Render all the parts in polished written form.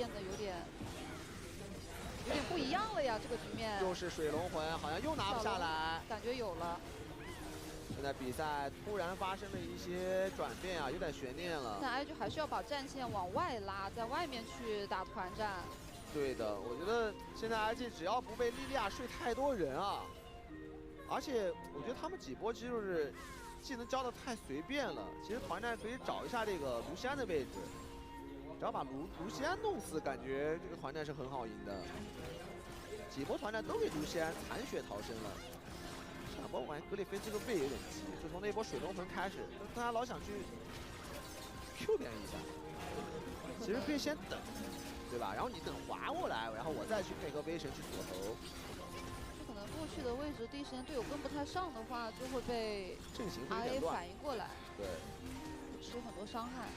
变得有点不一样了呀，这个局面。又是水龙魂，好像又拿不下来，感觉有了。现在比赛突然发生了一些转变啊，有点悬念了。但 IG 还是要把战线往外拉，在外面去打团战。对的，我觉得现在 IG 只要不被莉莉娅睡太多人啊，而且我觉得他们几波其实就是技能交的太随便了。其实团战可以找一下这个卢锡安的位置，只要把卢锡安弄死，感觉这个团战是很好赢的。几波团战都给卢锡安残血逃生了。上波我感觉格里菲这个位有点急，就从那波水龙魂开始，大家老想去 Q 别人一下，其实可以先等。 对吧？然后你等滑过来，然后我再去配合威神去锁头。就可能过去的位置，第一时间队友跟不太上的话，就会被阵型会有 RA 点乱反应过来，对，吃很多伤害。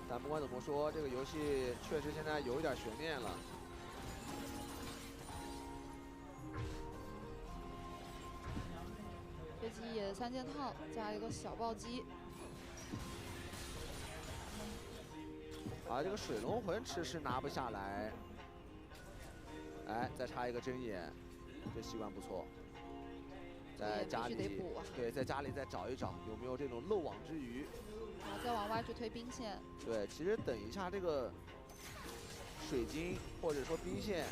但不管怎么说，这个游戏确实现在有一点悬念了。飞机也3件套加一个小暴击。 啊，这个水龙魂迟迟拿不下来，哎，再插一个针眼，这习惯不错。在家里，对，在家里再找一找有没有这种漏网之鱼，然后再往外去推兵线。对，其实等一下这个水晶或者说兵线，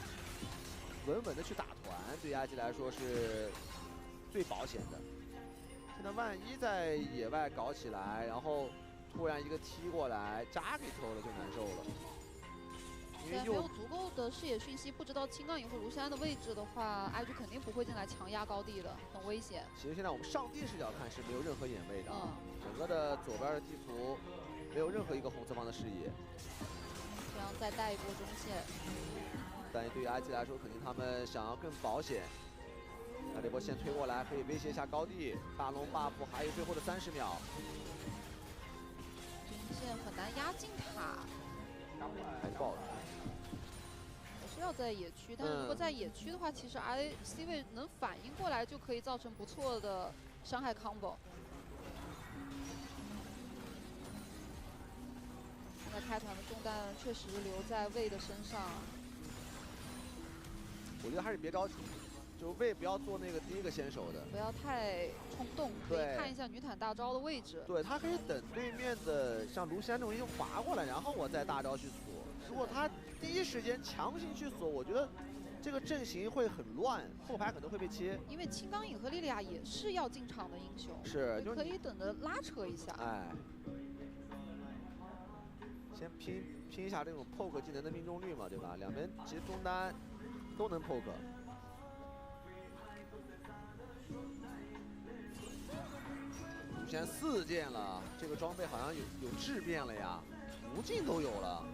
稳稳的去打团，对IG来说是最保险的。现在万一在野外搞起来，然后 突然一个踢过来，渣给偷了就难受了。因为没有足够的视野讯息，不知道青钢影和卢锡安的位置的话，IG 肯定不会进来强压高地的，很危险。其实现在我们上帝视角看是没有任何眼位的，整个的左边的地图没有任何一个红色方的视野。这样再带一波中线，但对于 IG 来说，肯定他们想要更保险。那这波线推过来，可以威胁一下高地。大龙 buff 还有最后的30秒。 很难压进塔，还是爆了。还是要在野区，但是如果在野区的话，其实 RAC 位能反应过来，就可以造成不错的伤害 combo。现在开团的重担确实留在魏的身上。我觉得还是别着急。 就魏不要做那个第一个先手的，不要太冲动，可以看一下女坦大招的位置。对，他可以等对面的像卢锡安这种人滑过来，然后我再大招去锁。如果他第一时间强行去锁，我觉得这个阵型会很乱，后排可能会被切。因为青钢影和莉莉娅也是要进场的英雄，是就可以等着拉扯一下。哎，先拼一下这种 poke 技能的命中率嘛，对吧？两边其实中单都能 poke。 现在4件了，这个装备好像有质变了呀，无尽都有了。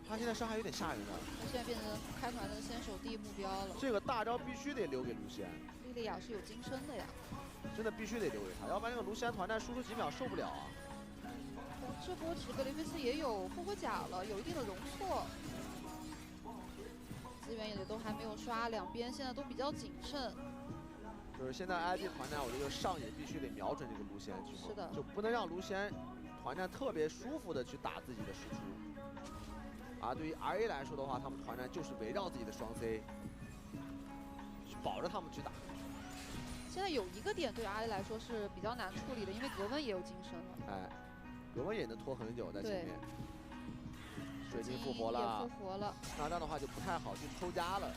他现在伤害有点吓人了。他现在变成开团的先手第一目标了。这个大招必须得留给卢锡安。莉莉娅是有金身的呀，真的必须得留给他，要不然这个卢锡安团战输出几秒受不了啊。这波其实格雷菲斯也有复活甲了，有一定的容错。资源也都还没有刷，两边现在都比较谨慎。 就是现在 IG 团战，我觉得上野必须得瞄准这个卢锡安去，是的，就不能让卢锡安团战特别舒服的去打自己的输出。啊，对于 RA 来说的话，他们团战就是围绕自己的双 C， 去保着他们去打。现在有一个点对 RA 来说是比较难处理的，因为格温也有金身了。哎，格温也能拖很久在前面。水晶复活了，也复活了。那这样的话就不太好去抽家了。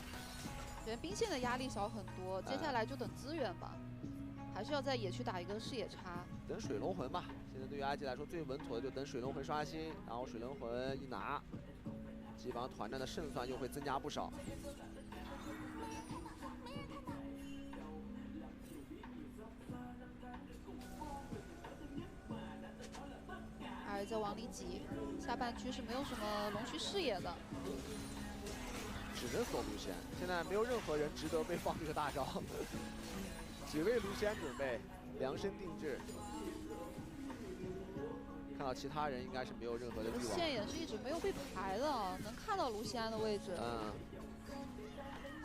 人兵线的压力小很多，接下来就等资源吧，还是要在野区打一个视野差。等水龙魂吧，现在对于 IG 来说最稳妥的就等水龙魂刷新，然后水龙魂一拿，基本上团战的胜算又会增加不少。还在往里挤，下半区是没有什么龙须视野的。 只能锁卢锡安，现在没有任何人值得被放这个大招，只为卢锡安准备，量身定制。看到其他人应该是没有任何的欲望。线也是一直没有被排的，能看到卢锡安的位置。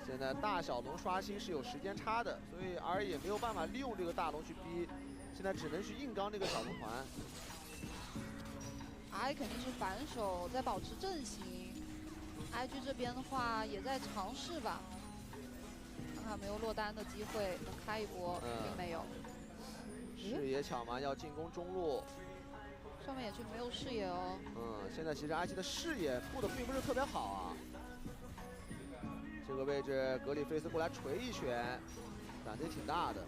现在大小龙刷新是有时间差的，所以R也没有办法利用这个大龙去逼，现在只能去硬刚这个小龙团。R肯定是反手在保持阵型。IG 这边的话也在尝试吧，看看有没有落单的机会，能开一波，并没有。视野抢完要进攻中路，上面野区没有视野哦。现在其实 IG 的视野布的并不是特别好啊。这个位置格里菲斯过来锤一拳，胆子也挺大的。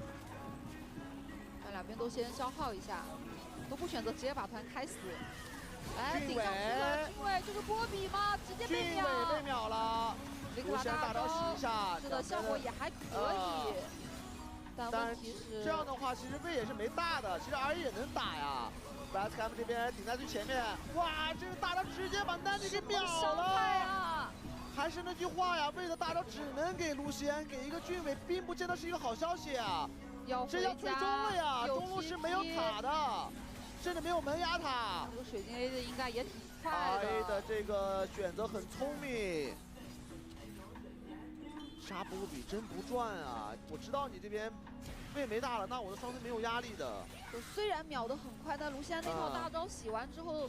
那两边都先消耗一下，都不选择直接把团开死。来，顶上去了，俊伟，这个波比吗？直接被秒。俊伟被秒了。卢锡安大招洗一下，是的，效果也还可以。但问题是，这样的话其实位也是没大的，其实 RE 也能打呀。BilibiliGaming 这边顶在最前面，哇，这个大招直接把丹尼给秒了。还是那句话呀，魏的大招只能给卢锡安，给一个俊伟，并不见得是一个好消息啊。这要最终了呀，中路是没有塔的，甚至没有门牙塔。这个水晶 A 的应该也挺快的。RA 的这个选择很聪明。杀波比真不赚啊！我知道你这边位没大了，那我的双推没有压力的。虽然秒得很快，但卢锡安那套大招洗完之后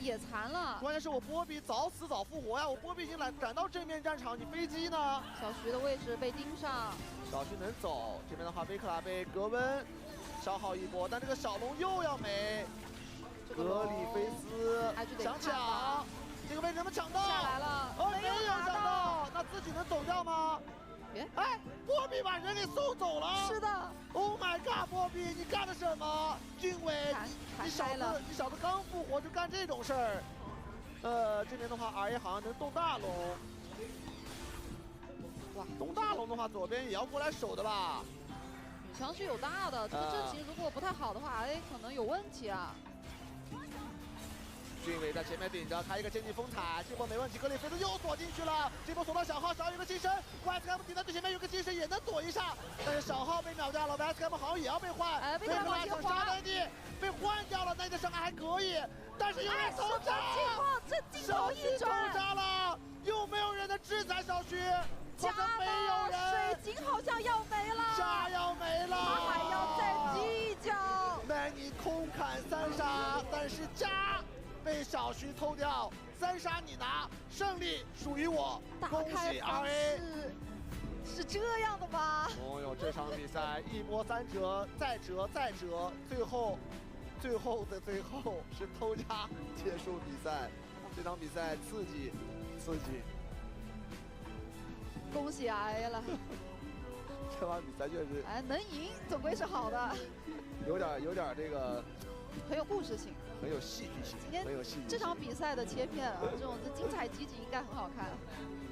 也残了。关键是我波比早死早复活呀！我波比已经赶到正面战场，你飞机呢？小徐的位置被盯上，小徐能走。这边的话，维克拉被格温消耗一波，但这个小龙又要没。格里菲斯想抢。这个位置能不能抢到？下来了，没有抢到，那自己能走掉吗？别，哎，波比把人给送走了。是的。Oh my god， 波比，你干了什么？俊伟，你小子刚复活就干这种事儿。这边的话 ，RA 好像能动大龙。哇，动大龙的话，左边也要过来守的吧？女枪是有大的，这个阵型如果不太好的话，RA 可能有问题啊。俊伟在前面顶着，开一个剑气风踩，这波没问题。格里菲斯又锁进去了，这波锁到小号，小号有个金身 ，BilibiliGaming 顶在最前面有个金身也能躲一下，但是小号被秒掉了 ，BilibiliGaming 好像也要被换，被拉上杀丹尼，被换掉了，丹尼的伤害还可以，但是有人偷杀，小徐偷杀了，有没有人能制裁小徐？好像没有人，水晶好像要没了，杀要没了，他还要再击一脚，MINH空砍3杀，但是加。被小徐偷掉，3杀你拿，胜利属于我，恭喜 RA。是这样的吗？哦哟，这场比赛一波3折，再折再折，最后的最后是偷家结束比赛。这场比赛刺激，恭喜 RA 了。这场比赛确实，能赢总归是好的。有点这个。很有故事性，很有戏剧性，很有戏剧性。这场比赛的切片啊，这种精彩集锦应该很好看。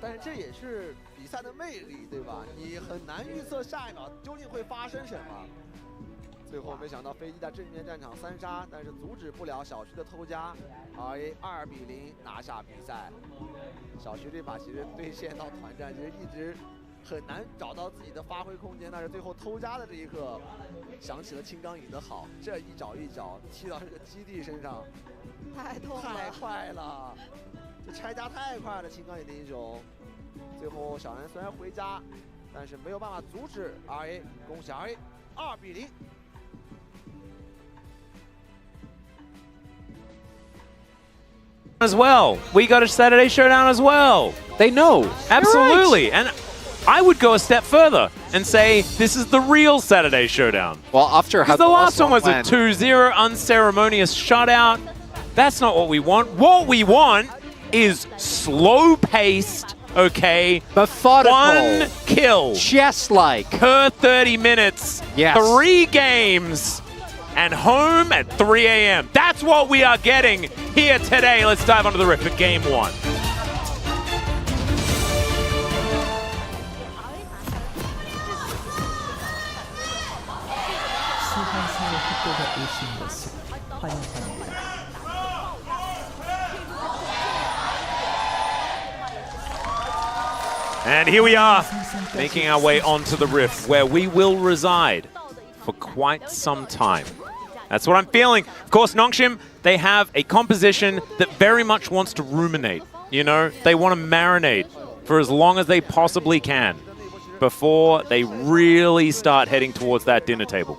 但是这也是比赛的魅力，对吧？你很难预测下一秒究竟会发生什么。最后没想到飞机在正面战场3杀，但是阻止不了小徐的偷家 ，RA 2比0拿下比赛。小徐这把其实对线到团战，其实一直很难找到自己的发挥空间，但是最后偷家的这一刻。想起了青钢影的好，这一脚踢到这个基地身上，太痛了，太快了，这拆家太快了，青钢影的英雄。最后小安虽然回家，但是没有办法阻止 RA， 恭喜 RA 2比0。As well, we got a Saturday showdown as well. They know, absolutely, and. I would go a step further and say this is the real Saturday showdown. Well, after how the last one was a 2-0 unceremonious shutout. That's not what we want. What we want is slow-paced, okay, methodical, 1 kill, just like per 30 minutes, yes. 3 games, and home at 3 a.m. That's what we are getting here today. Let's dive onto the riff for Game 1. And here we are, making our way onto the rift, where we will reside for quite some time. That's what I'm feeling. Of course, Nongshim, they have a composition that very much wants to ruminate. You know, they want to marinate for as long as they possibly can before they really start heading towards that dinner table.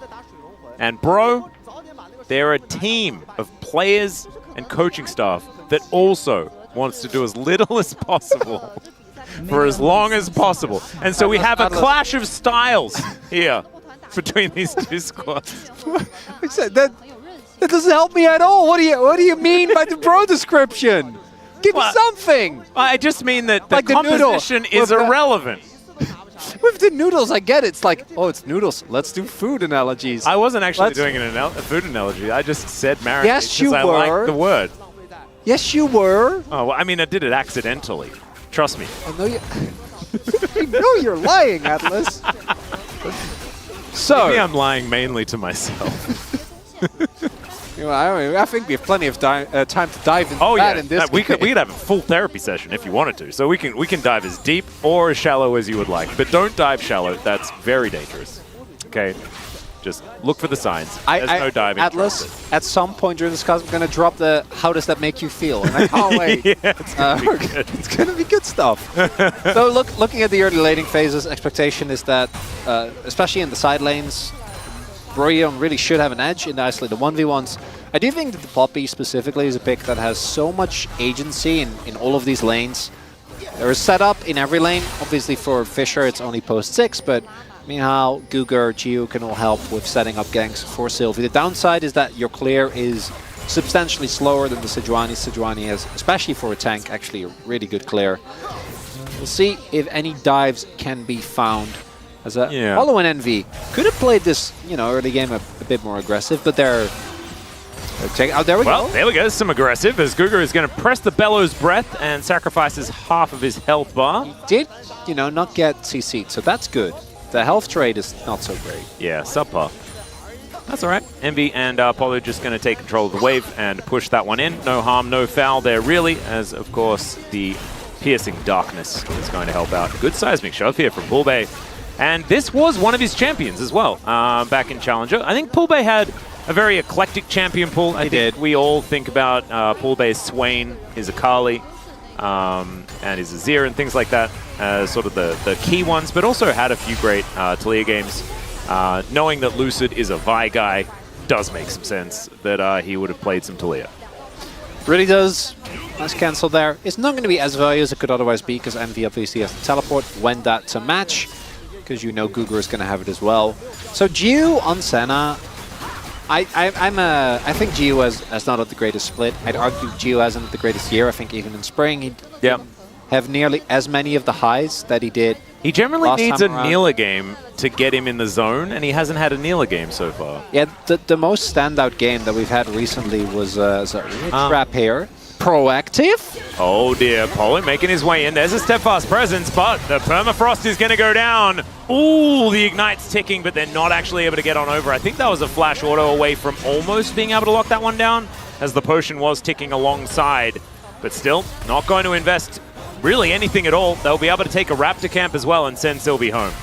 And bro, they're a team of players and coaching staff that also wants to do as little as possible for as long as possible. And so we have a clash of styles here between these two squads. That doesn't help me at all. What do you mean by the bro description? Give me something. I just mean that the like composition is irrelevant. With the noodles, I get it. It's like, oh, it's noodles. Let's do food analogies. I wasn't actually doing a food analogy. I just said marinade yes, because I like the word. Yes, you were. Oh, well, I mean, I did it accidentally. Trust me. I know you. I know you're lying, Atlas. So maybe I'm lying mainly to myself. You know, I think we have plenty of time to dive into that in this. We could have a full therapy session if you wanted to. So we can dive as deep or as shallow as you would like, but don't dive shallow. That's very dangerous. Okay, just look for the signs. There's no diving. Atlas, at some point during this class, I'm going to drop the "How does that make you feel?" And I can't wait. Yeah, it's gonna be good. It's going to be good stuff. So looking at the early laning phases, expectation is that, especially in the side lanes, Broyon really should have an edge in the isolated 1v1s. I do think that the Poppy specifically is a pick that has so much agency in all of these lanes. There is setup in every lane. Obviously for Fisher it's only post 6, but Minhao, Guger, Giu can all help with setting up ganks for Sylvie. The downside is that your clear is substantially slower than the Sejuani. Sejuani has, especially for a tank, actually a really good clear. We'll see if any dives can be found. As a HOliwon NV could have played this, early game a bit more aggressive, but they're taking. Oh, there we go. Well, there we go. Some aggressive as Guger is going to press the Bellows Breath and sacrifices half of his health bar. He did, not get CC'd, so that's good. The health trade is not so great. Yeah, subpar. That's all right. Envy and Apollo just going to take control of the wave and push that one in. No harm, no foul there, really, as of course the piercing darkness is going to help out. Good seismic shove here from Poolbay. And this was one of his champions as well, back in Challenger. I think Poolbay had a very eclectic champion pool. I think we all think about Poolbay's Swain, his Akali, and his Azir and things like that as sort of the key ones, but also had a few great Taliyah games. Knowing that Lucid is a Vi guy does make some sense that he would have played some Taliyah. Really does. Nice cancel there. It's not going to be as value as it could otherwise be because Envy obviously has to teleport when that to match. Because Guger is going to have it as well. So Giu on Senna, I think Giu has not had the greatest split. I'd argue Giu hasn't had the greatest year. I think even in spring he didn't have nearly as many of the highs that he did. He generally needs a Neela game to get him in the zone, and he hasn't had a Neela game so far. Yeah, the most standout game that we've had recently was Trap here. Proactive. Oh dear, Poland making his way in. There's a steadfast presence, but the permafrost is going to go down. Ooh, the Ignite's ticking, but they're not actually able to get on over. I think that was a flash auto away from almost being able to lock that one down, as the potion was ticking alongside. But still, not going to invest really anything at all. They'll be able to take a Raptor camp as well and send Sylvie home.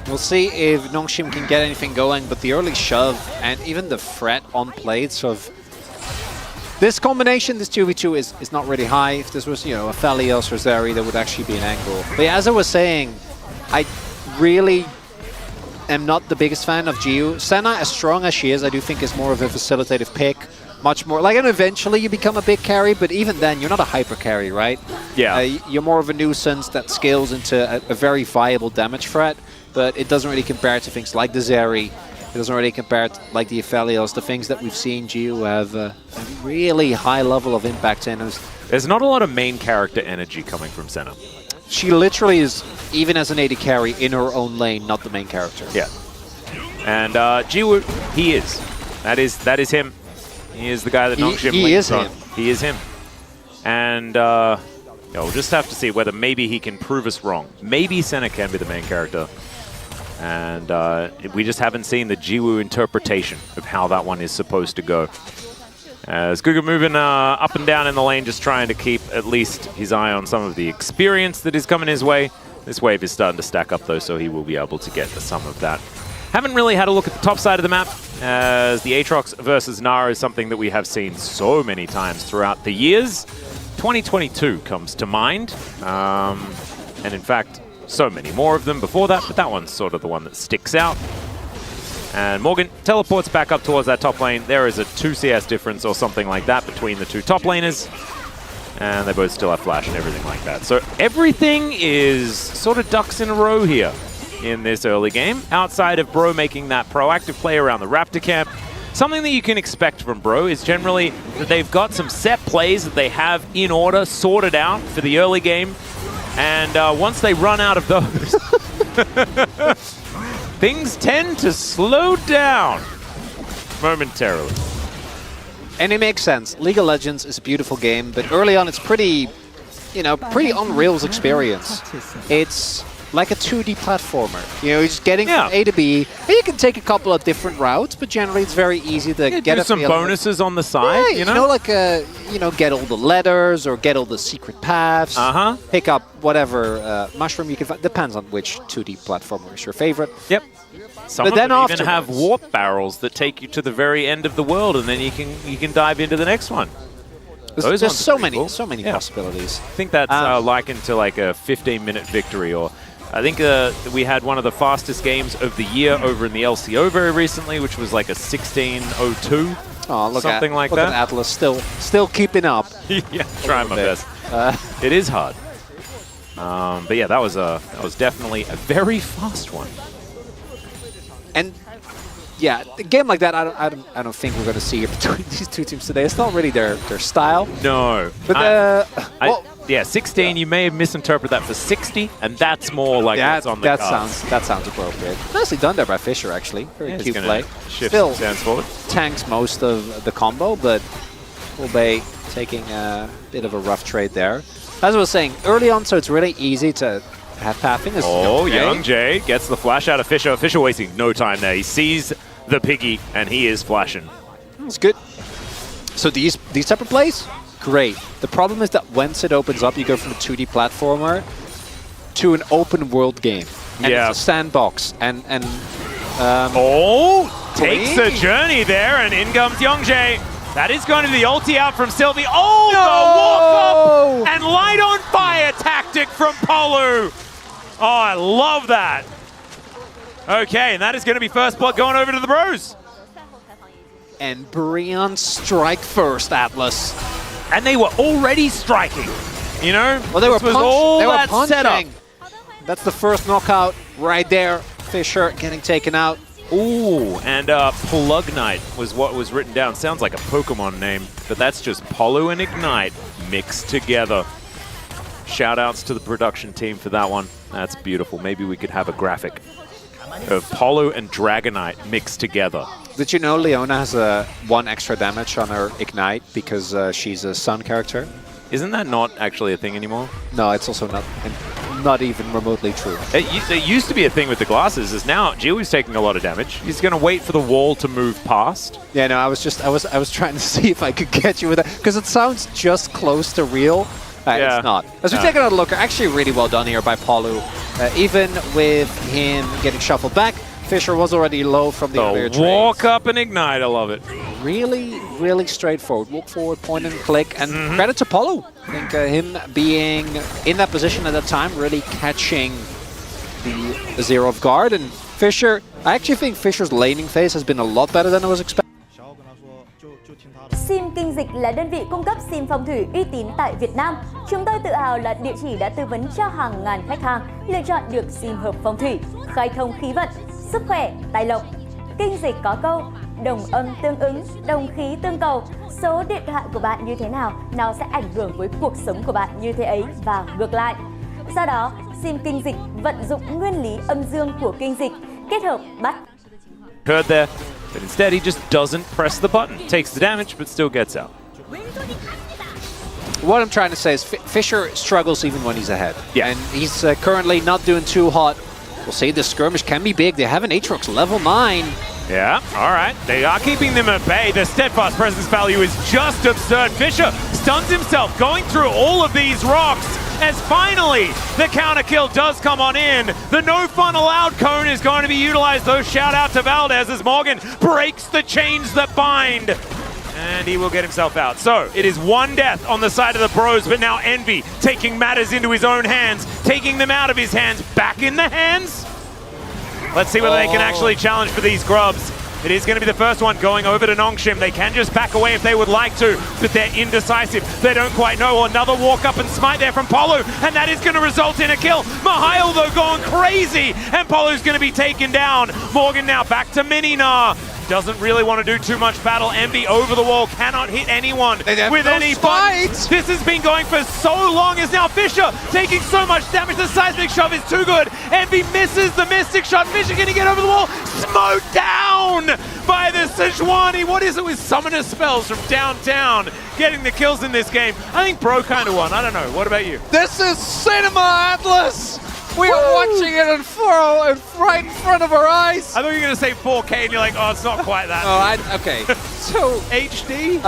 We'll see if Nongshim can get anything going, but the early shove and even the fret on plates of this combination, this 2v2 is not really high. If this was, a Felios or Zeri, there would actually be an angle. But yeah, as I was saying, I really am not the biggest fan of Giu. Senna, as strong as she is, I do think is more of a facilitative pick. Much more, and eventually you become a big carry, but even then, you're not a hyper carry, right? Yeah. You're more of a nuisance that scales into a very viable damage threat, but it doesn't really compare to things like the Zeri. It doesn't really compare to like the Aphelios, the things that we've seen Giu have a really high level of impact in. There's not a lot of main character energy coming from Senna. She literally is, even as an AD carry, in her own lane, not the main character. Yeah. And Giu, he is. That is him. He is the guy that Nongshim links on. He is him. And we'll just have to see whether maybe he can prove us wrong. Maybe Senna can be the main character. And we just haven't seen the Giu interpretation of how that one is supposed to go. As Guga moving up and down in the lane, just trying to keep at least his eye on some of the experience that is coming his way. This wave is starting to stack up though, so he will be able to get some of that. Haven't really had a look at the top side of the map, as the Aatrox versus Nara is something that we have seen so many times throughout the years. 2022 comes to mind, and in fact, so many more of them before that, but that one's sort of the one that sticks out. And Morgan teleports back up towards that top lane. There is a 2 CS difference or something like that between the two top laners. And they both still have flash and everything like that. So everything is sort of ducks in a row here in this early game. Outside of Bro making that proactive play around the Raptor camp, something that you can expect from Bro is generally that they've got some set plays that they have in order, sorted out for the early game. And once they run out of those, things tend to slow down momentarily. And it makes sense. League of Legends is a beautiful game, but early on it's pretty, you know, pretty on rails experience. It's like a 2D platformer. You know, you're just getting from A to B. And you can take a couple of different routes, but generally it's very easy to get do some bonuses on the side. Yeah, you know, like get all the letters or get all the secret paths. Pick up whatever mushroom you can find. Depends on which 2D platformer is your favorite. Yep. Some of them even have warp barrels that take you to the very end of the world, and then you can dive into the next one. There's so many possibilities. I think that's likened to like a 15-minute victory, or I think we had one of the fastest games of the year over in the LCO very recently, which was like a 16:02. Oh, look something like look that. At Atlas still keeping up. Yeah, trying my best. It is hard. But yeah, that was definitely a very fast one. And yeah, a game like that, I don't think we're going to see between these two teams today. It's not really their style. No. But yeah, 16. You may have misinterpreted that for 60, and that's more like what's on the cards. That sounds appropriate. Nicely done there by Fischer, actually. Very cute play. Still stands forward. Tanks most of the combo, but Ulbay taking a bit of a rough trade there. As I was saying early on, so it's really easy to have pathing. Young Jay gets the flash out of Fischer. Fischer wasting no time there. He sees the piggy, and he is flashing. It's good. So these type of plays, great. The problem is that once it opens up, you go from a 2D platformer to an open world game. And it's a sandbox. Takes a journey there, and in comes Young Jay. That is going to be the ulti out from Sylvie. Oh, the walk up and light on fire tactic from Polu. Oh, I love that. Okay, and that is going to be first blood going over to the Bros. And Brian strike first, Atlas. And they were already striking, you know? Well, they were punching. Setup. That's the first knockout right there. Fischer getting taken out. Ooh, and Plug Knight was what was written down. Sounds like a Pokemon name, but that's just Polu and Ignite mixed together. Shout-outs to the production team for that one. That's beautiful. Maybe we could have a graphic of Polu and Dragonite mixed together. Did you know Leona has 1 extra damage on her Ignite because she's a Sun character? Isn't that not actually a thing anymore? No, it's also not even remotely true. It used to be a thing with the glasses, is now Jiwoo's taking a lot of damage. He's going to wait for the wall to move past. Yeah, no, I was trying to see if I could get you with that, because it sounds just close to real. It's not. As we take another look, actually really well done here by Polu. Even with him getting shuffled back, Fischer was already low from the earlier trades. Walk up and Ignite, I love it. Really, really straightforward. Walk forward, point and click, and credit to Polu. I think him being in that position at that time, really catching the zero of guard. And Fischer, I actually think Fischer's laning phase has been a lot better than I was expecting. Sim Kinh Dịch là đơn vị cung cấp sim phong thủy uy tín tại Việt Nam. Chúng tôi tự hào là địa chỉ đã tư vấn cho hàng ngàn khách hàng lựa chọn được sim hợp phong thủy, khai thông khí vận, sức khỏe, tài lộc. Kinh Dịch có câu đồng âm tương ứng, đồng khí tương cầu. Số điện thoại của bạn như thế nào, nó sẽ ảnh hưởng với cuộc sống của bạn như thế ấy và ngược lại. Do đó, sim Kinh Dịch vận dụng nguyên lý âm dương của Kinh Dịch kết hợp bắt. Heard there, but instead he just doesn't press the button. Takes the damage, but still gets out. What I'm trying to say is Fischer struggles even when he's ahead. Yeah. And he's currently not doing too hot. We'll see this skirmish can be big. They have an Aatrox level 9. Yeah, all right. They are keeping them at bay. The steadfast presence value is just absurd. Fischer stuns himself going through all of these rocks as finally the counter kill does come on in. The no fun allowed cone is going to be utilized, though. Shout out to Valdez as Morgan breaks the chains that bind. And he will get himself out. So it is 1 death on the side of the Bros, but now Envy taking matters into his own hands, taking them out of his hands, back in the hands. Let's see whether they can actually challenge for these grubs. It is going to be the first one going over to Nongshim. They can just back away if they would like to, but they're indecisive. They don't quite know. Another walk up and smite there from Polu, and that is going to result in a kill. Mihail, though, going crazy, and Polu's going to be taken down. Morgan now back to Minina. Doesn't really want to do too much battle. Envy over the wall, cannot hit anyone with any fights. This has been going for so long. Is now Fisher taking so much damage. The seismic shove is too good. Envy misses the mystic shot. Fisher gonna get over the wall. Smoked down by the Sejuani. What is it with summoner spells from downtown getting the kills in this game? I think Bro kind of won. I don't know. What about you? This is cinema, Atlas! We are watching it right in front of our eyes. I thought you were going to say 4K and you're like, oh, it's not quite that. Okay. So HD?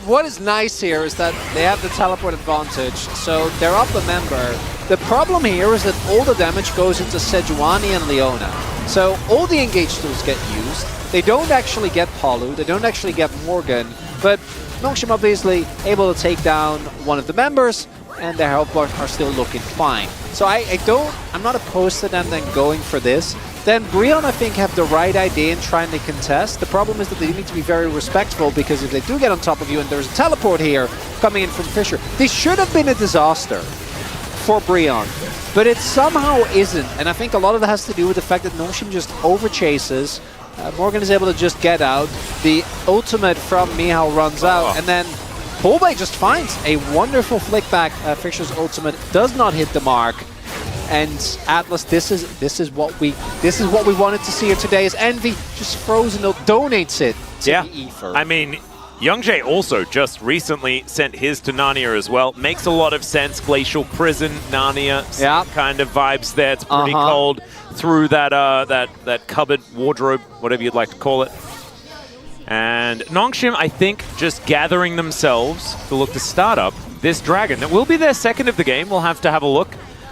What is nice here is that they have the teleport advantage, so they're up a member. The problem here is that all the damage goes into Sejuani and Leona. So all the engage tools get used. They don't actually get Polu, they don't actually get Morgan, but Nongshim obviously able to take down one of the members, and their health bars are still looking fine. So I'm not opposed to them then going for this. Then Brion, I think, have the right idea in trying to contest. The problem is that they need to be very respectful, because if they do get on top of you and there's a teleport here coming in from Fisher, this should have been a disaster for Brion, but it somehow isn't. And I think a lot of it has to do with the fact that Nongshim just overchases. Morgan is able to just get out. The ultimate from Mihail runs out, and then Polbay just finds a wonderful flick back. Fisher's ultimate does not hit the mark, and Atlas, this is what we wanted to see here today. Is Envy just frozen up, donates it to the Ether. I mean, Youngjae also just recently sent his to Narnia as well. Makes a lot of sense. Glacial Prison, Narnia, kind of vibes there. It's pretty cold through that that cupboard, wardrobe, whatever you'd like to call it. And Nongshim, I think, just gathering themselves to look to start up this dragon. That will be their second of the game. We'll have to have a look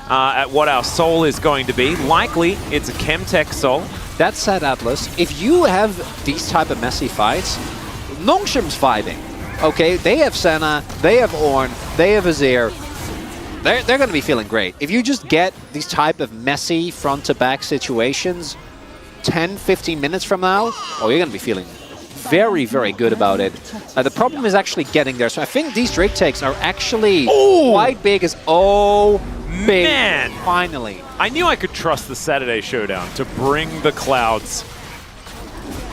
at what our soul is going to be. Likely, it's a Chemtech soul. That said, Atlas, if you have these type of messy fights, Nongshim's vibing. Okay, they have Senna, they have Ornn, they have Azir. They're going to be feeling great. If you just get these type of messy front-to-back situations 10, 15 minutes from now, oh, you're going to be feeling very, very good about it. The problem is actually getting there. So I think these Drake takes are actually quite big as big. Man! Finally. I knew I could trust the Saturday Showdown to bring the clouds.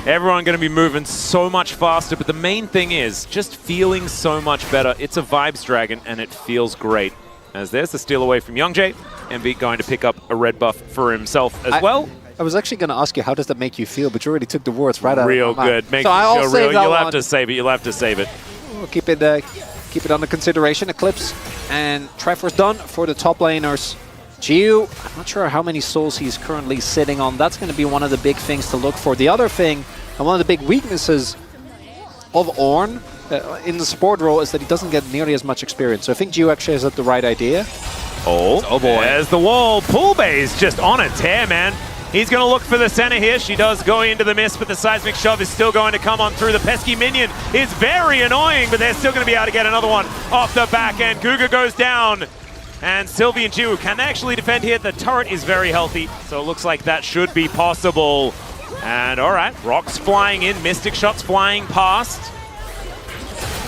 Everyone going to be moving so much faster, but the main thing is just feeling so much better. It's a vibes dragon, and it feels great. As there's the steal away from Youngjae, Envy going to pick up a red buff for himself as well. I was actually going to ask you, how does that make you feel? But you already took the words right out real of my good. mouth. Makes you feel real. You'll have to save it. You'll have to save it. We'll keep it under consideration. Eclipse and Triforce done for the top laners. Giu, I'm not sure how many souls he's currently sitting on. That's going to be one of the big things to look for. The other thing, and one of the big weaknesses of Ornn in the support role, is that he doesn't get nearly as much experience. So I think Giu actually has the right idea. Oh boy. There's the wall. Poolbay is just on a tear, man. He's going to look for the center here. She does go into the mist, but the seismic shove is still going to come on through. The pesky minion is very annoying, but they're still going to be able to get another one off the back end. Guga goes down, and Sylvie and Giu can actually defend here. The turret is very healthy, so it looks like that should be possible. And all right, rocks flying in, mystic shots flying past.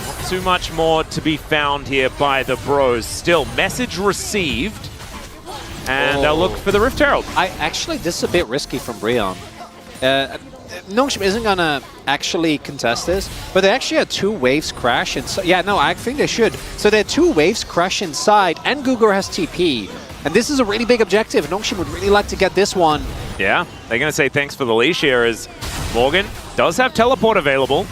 Not too much more to be found here by the bros. Still, message received. And they'll look for the Rift Herald. This is a bit risky from Brion. Nongshim isn't going to actually contest this, but they actually had 2 waves crash. Yeah, no, I think they should. So they had 2 waves crash inside, and Gugur has TP. And this is a really big objective. Nongshim would really like to get this one. Yeah, they're going to say thanks for the leash here, as Morgan does have teleport available.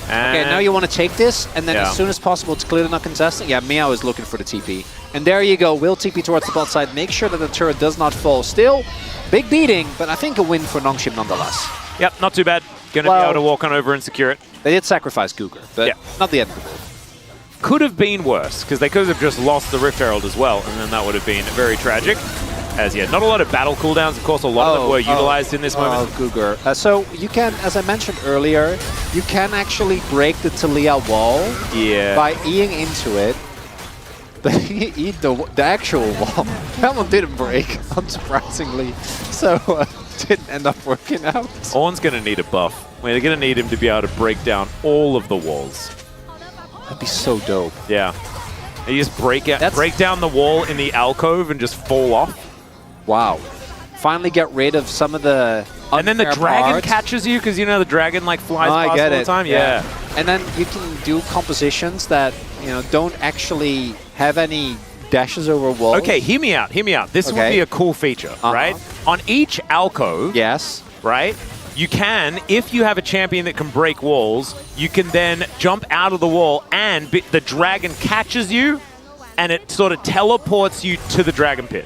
And okay, now you want to take this, and then as soon as possible to clear the not contesting. Yeah, Meow is looking for the TP. And there you go, will TP towards the bot side, make sure that the turret does not fall. Still, big beating, but I think a win for Nongshim nonetheless. Yep, not too bad. Going to be able to walk on over and secure it. They did sacrifice Gugur, but not the end of the world. Could have been worse, because they could have just lost the Rift Herald as well, and then that would have been very tragic. As yet, not a lot of battle cooldowns. Of course, a lot of them were utilized in this moment. Gugur. So you can, as I mentioned earlier, you can actually break the Talia wall by Eing into it. But eat the actual wall. That one didn't break, unsurprisingly. So didn't end up working out. Ornn's going to need a buff. They're going to need him to be able to break down all of the walls. That'd be so dope. Yeah. You just break down the wall in the alcove and just fall off. Wow. Finally get rid of some of the and then the dragon parts. catches you because you know the dragon like flies past all the time. Yeah. And then you can do compositions that don't actually have any dashes over walls. Okay, hear me out. Hear me out. This would be a cool feature, right? On each alcove. Yes. Right. You can, if you have a champion that can break walls, you can then jump out of the wall and the dragon catches you and it sort of teleports you to the dragon pit.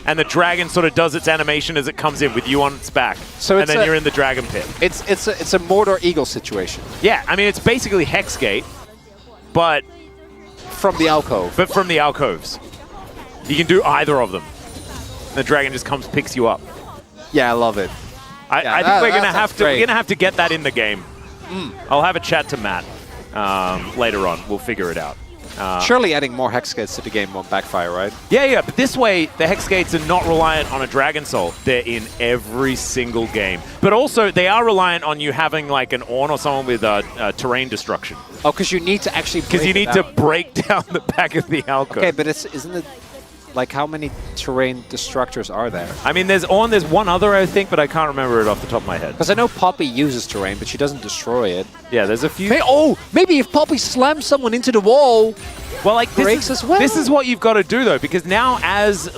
And the dragon sort of does its animation as it comes in with you on its back. So and then you're in the dragon pit. It's a Mordor Eagle situation. Yeah, I mean, it's basically Hexgate, but from the alcove. But from the alcoves. You can do either of them. The dragon just comes, picks you up. Yeah, I love it. I think we're gonna have to get that in the game. I'll have a chat to Matt later on. We'll figure it out. Surely adding more hex gates to the game won't backfire, right? Yeah, but this way the hex gates are not reliant on a dragon soul. They're in every single game. But also they are reliant on you having like an Ornn or someone with terrain destruction. Oh, because you need to actually to break down the back of the alcove. Okay, but isn't it like how many terrain destructors are there? I mean, there's one other, I think, but I can't remember it off the top of my head. Because I know Poppy uses terrain, but she doesn't destroy it. Yeah, there's a few. Hey, maybe if Poppy slams someone into the wall, well, like breaks as well. This is what you've got to do, though, because now as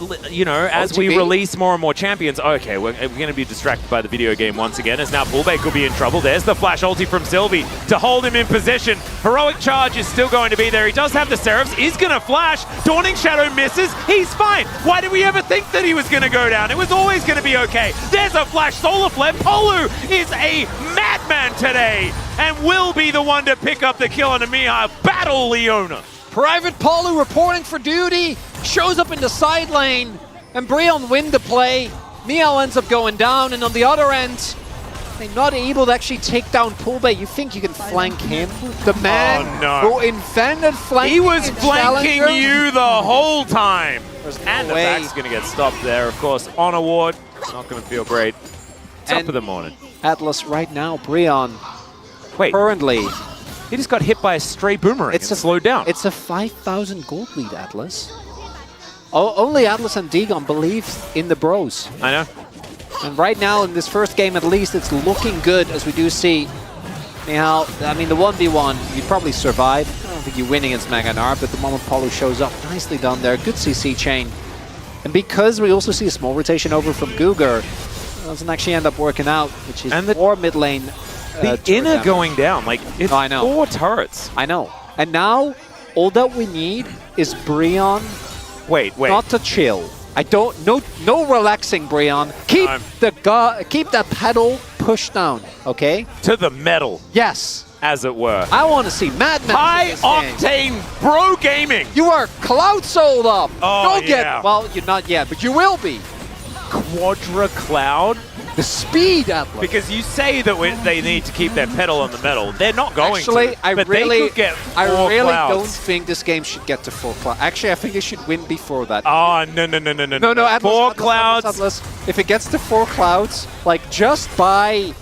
we release more and more champions, okay, we're going to be distracted by the video game once again, as now Bullbait could be in trouble. There's the flash ulti from Sylvie to hold him in position. Heroic Charge is still going to be there. He does have the Seraphs. He's going to flash. Dawning Shadow misses. He's fine. Why did we ever think that he was going to go down? It was always going to be okay. There's a flash Solar Flare. Polu is a madman today and will be the one to pick up the kill on Amiha. Battle Leona. Private Polu reporting for duty, shows up in the side lane, and Breon win the play. Miao ends up going down, and on the other end, they're not able to actually take down Poolbay. You think you can flank him? The man who invented flanking. He was flanking you the whole time. And the way. back's going to get stopped there, of course. On award, not going to feel great. Top of the morning. Atlas right now, Breon. Wait. Currently. He just got hit by a stray boomerang and slowed down. It's a 5,000 gold lead, Atlas. Only Atlas and Dagon believe in the bros. I know. And right now, in this first game at least, it's looking good as we do see. Now, I mean, the 1v1, you'd probably survive. I don't think you win against Maganar, but the moment Polu shows up, nicely done there. Good CC chain. And because we also see a small rotation over from Guger, it doesn't actually end up working out, which is more mid lane. The inner damage going down, like, it's 4 turrets. I know. And now, all that we need is Breon. Wait. Not to chill. No relaxing, Breon. Keep that pedal pushed down, okay? To the metal. Yes. As it were. I want to see madness. High octane bro gaming. You are cloud sold up. Oh, well, you're not yet, but you will be. Quadra Cloud. The speed, Atlas. Because you say that they need to keep their pedal on the metal. They're not going to. I really don't think this game should get to 4 clouds. Actually, I think they should win before that. Oh, no. No, Atlas, 4 clouds. Atlas. If it gets to 4 clouds, like just by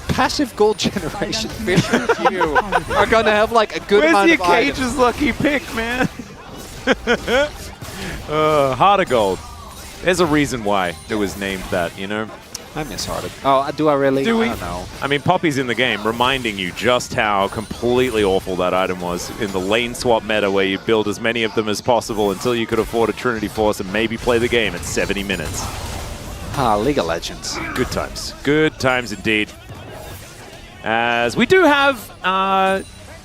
passive gold generation, Fisher and you are going to have like a good amount of items. Where's your Cage's lucky pick, man? Heart of Gold. There's a reason why it was named that, you know? I miss Heart of Gold. Oh, do I really? Do we? I don't know. I mean, Poppy's in the game, reminding you just how completely awful that item was in the lane swap meta, where you build as many of them as possible until you could afford a Trinity Force and maybe play the game at 70 minutes. League of Legends. Good times. Good times indeed. As we do have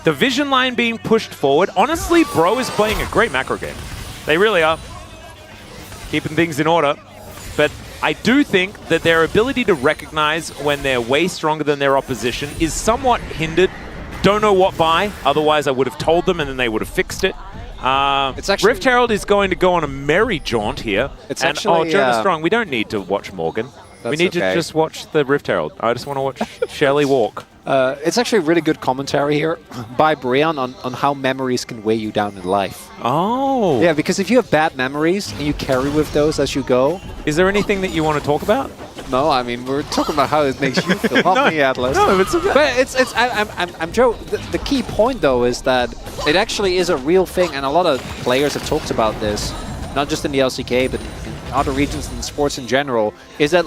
the vision line being pushed forward. Honestly, Bro is playing a great macro game. They really are. Keeping things in order. But I do think that their ability to recognize when they're way stronger than their opposition is somewhat hindered. Don't know what by. Otherwise, I would have told them and then they would have fixed it. Rift Herald is going to go on a merry jaunt here. It's actually... Jonah Strong, we don't need to watch Morgan. We need to just watch the Rift Herald. I just want to watch Shelly walk. It's actually really good commentary here by Breon on how memories can weigh you down in life. Oh. Yeah, because if you have bad memories and you carry with those as you go... Is there anything that you want to talk about? No, I mean we're talking about how it makes you feel, not me, Atlas. No, it's okay. But I'm Joe. The key point though is that it actually is a real thing, and a lot of players have talked about this, not just in the LCK, but in other regions and sports in general. Is that